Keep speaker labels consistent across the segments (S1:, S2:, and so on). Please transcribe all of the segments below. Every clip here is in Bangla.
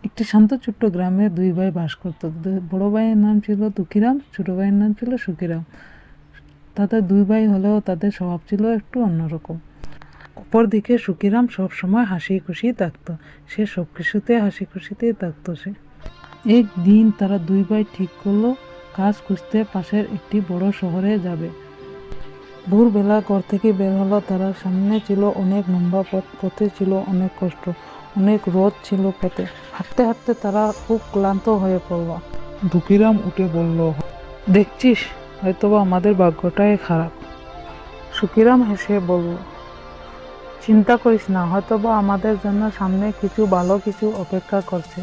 S1: একটি শান্ত ছোট্ট গ্রামে দুই ভাই বাস করত। বড় ভাইয়ের নাম ছিল দুঃখীরাম, ছোট ভাইয়ের নাম ছিল সুখীরাম। তাদের দুই ভাই হলেও তাদের স্বভাব ছিল একটু অন্যরকম। অপরদিকে সুখীরাম সবসময় হাসি খুশি থাকতো। সে সব কিছুতে হাসি খুশিতেই থাকতো। একদিন তারা দুই ভাই ঠিক করলো কাজ খুঁজতে পাশের একটি বড় শহরে যাবে। ভোরবেলা ঘর থেকে বের হলো তারা। সামনে ছিল অনেক লম্বা পথ, পথে ছিল অনেক কষ্ট, অনেক রোদ ছিল পথে। হাঁটতে হাঁটতে তারা খুব ক্লান্ত হয়ে পড়ল। দুঃখীরাম উঠে বলল, দেখছিস, হয়তোবা আমাদের ভাগ্যটাই খারাপ। সুখীরাম হেসে বলল, চিন্তা করিস না, হয়তোবা আমাদের জন্য সামনে কিছু ভালো কিছু অপেক্ষা করছে।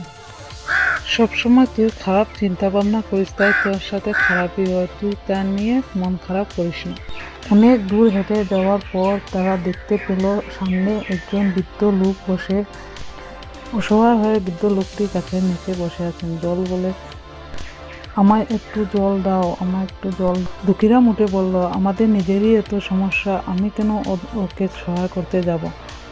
S1: সবসময় তুই খারাপ চিন্তা ভাবনা করিস, তাই তোর সাথে খারাপই হয়, তুই তা নিয়ে মন খারাপ করিস না। অনেক দূর হেঁটে যাওয়ার পর তারা দেখতে পেল সামনে একজন বৃদ্ধ লোক বসে। অসহায় হয়ে বৃদ্ধ লোকটি গাছের নিচে বসে আছেন। জল বলে, আমায় একটু জল দাও, আমায় একটু জল। দুঃখীরাম উঠে বলল, আমাদের নিজেরই এত সমস্যা, আমি কেন ওকে সহায় করতে যাব।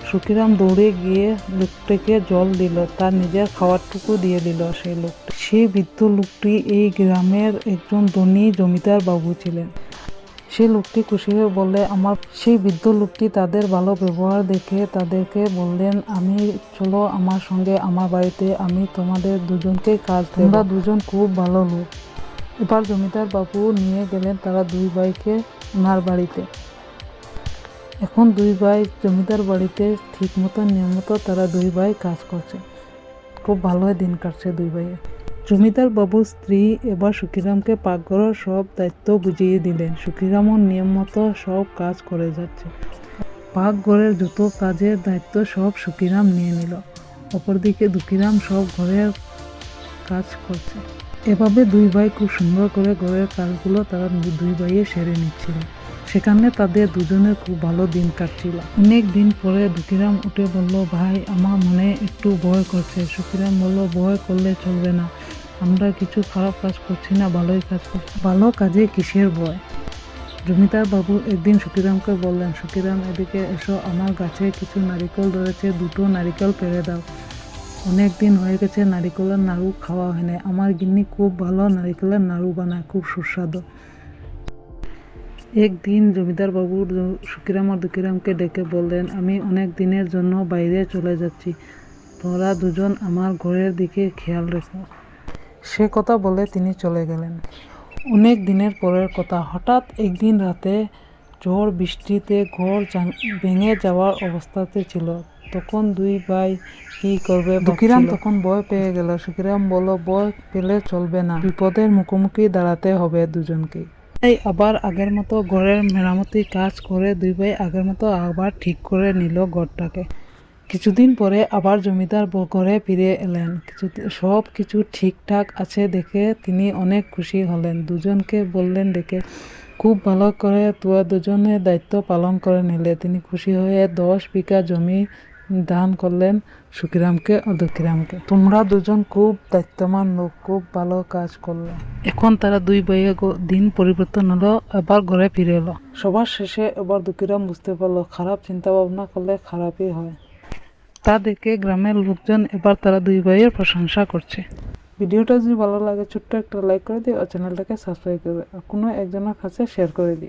S1: সুখীরাম দৌড়ে গিয়ে লোকটিকে জল দিল, তার নিজের খাওয়ারটুকু দিয়ে দিল সেই লোকটি। সেই বৃদ্ধ লোকটি এই গ্রামের একজন ধনী জমিদার বাবু ছিলেন। সেই লোকটি খুশি হয়ে বললে, সেই বৃদ্ধ লোকটি তাদের ভালো ব্যবহার দেখে তাদেরকে বললেন, চলো আমার সঙ্গে আমার বাড়িতে, আমি তোমাদের দুজনকে কাজ দেব, তোমরা দুজন খুব ভালো লোক। এবার জমিদার বাবু নিয়ে গেলেন তারা দুই ভাইকে ওনার বাড়িতে। এখন দুই ভাই জমিদার বাড়িতে ঠিক মতো নিয়মিত তারা দুই ভাই কাজ করছে। খুব ভালো দিন কাটছে দুই ভাইয়ের। জমিদার বাবুর স্ত্রী এবার সুখীরামকে পাকঘরের সব দায়িত্ব বুঝিয়ে দিলেন। সুখীরামও নিয়ম মতো সব কাজ করে যাচ্ছে। পাকঘরের যত কাজের দায়িত্ব সব সুখীরাম নিয়ে নিল। অপরদিকে দুঃখীরাম সব ঘরের কাজ করছে। এভাবে দুই ভাই খুব সুন্দর করে ঘরের কাজগুলো তারা দুই ভাইয়ে সেরে নিচ্ছিল। সেখানে তাদের দুজনের খুব ভালো দিন কাটছিল। অনেক দিন পরে দুঃখীরাম উঠে বলল, ভাই, আমার মনে একটু ভয় করছে। সুখীরাম বলল, ভয় করলে চলবে না, আমরা কিছু খারাপ কাজ করছি না, ভালোই কাজ করছি। ভালো কাজে কিসের ভয়? জমিদার বাবু একদিন সুখীরামকে বললেন, সুখীরাম, এদিকে এসো, আমার গাছে কিছু নারিকেল ধরেছে, দুটো নারিকেল পেড়ে দাও। অনেক দিন হয়ে গেছে নারিকেলের নাড়ু খাওয়া হয়নি। আমার গিন্নি খুব ভালো নারিকেলের নাড়ু বানায়, খুব সুস্বাদু। একদিন জমিদার বাবু সুখীরাম আর দুঃখীরামকে ডেকে বললেন, আমি অনেক দিনের জন্য বাইরে চলে যাচ্ছি, তোরা দুজন আমার ঘরের দিকে খেয়াল রেখো। সে কথা বলে তিনি চলে গেলেন। অনেক দিনের পরের কথা, হঠাৎ একদিন রাতে ঝড় বৃষ্টিতে ঘর ভেঙে যাওয়ার অবস্থাতে ছিল। তখন দুই ভাই কি করবে? দুঃখীরাম তখন ভয় পেয়ে গেল। সুখীরাম বলল, ভয় পেলে চলবে না, বিপদের মুখোমুখি দাঁড়াতে হবে দুজনকে। তাই আবার আগের মতো ঘরের মেরামতি কাজ করে দুই ভাই আগের মতো আবার ঠিক করে নিল ঘরটাকে। কিছুদিন পরে আবার জমিদার ঘরে ফিরে এলেন। সব কিছু ঠিকঠাক আছে দেখে তিনি অনেক খুশি হলেন। দুজনকে বললেন ডেকে, খুব ভালো করে তোরা দুজনে দায়িত্ব পালন করে নিলে। তিনি খুশি হয়ে 10 বিঘা জমি দান করলেন সুখীরামকে ও দুঃখীরামকে। তোমরা দুজন খুব দায়িত্ববান লোক, খুব ভালো কাজ করলে। এখন তারা দুই ভাইয়ের দিন পরিবর্তন হলো, এবার ঘরে ফিরে এলো। সবার শেষে এবার দুঃখীরাম বুঝতে পারলো খারাপ চিন্তা ভাবনা করলে খারাপই হয়। তা দেখে গ্রামের লোকজন এবার তারা দুই ভাইয়ের প্রশংসা করছে। ভিডিওটা যদি ভালো লাগে ছোট্ট একটা লাইক করে দিও আর চ্যানেলটাকে সাবস্ক্রাইব করবে আর কোনো একজনের কাছে শেয়ার করে দিও।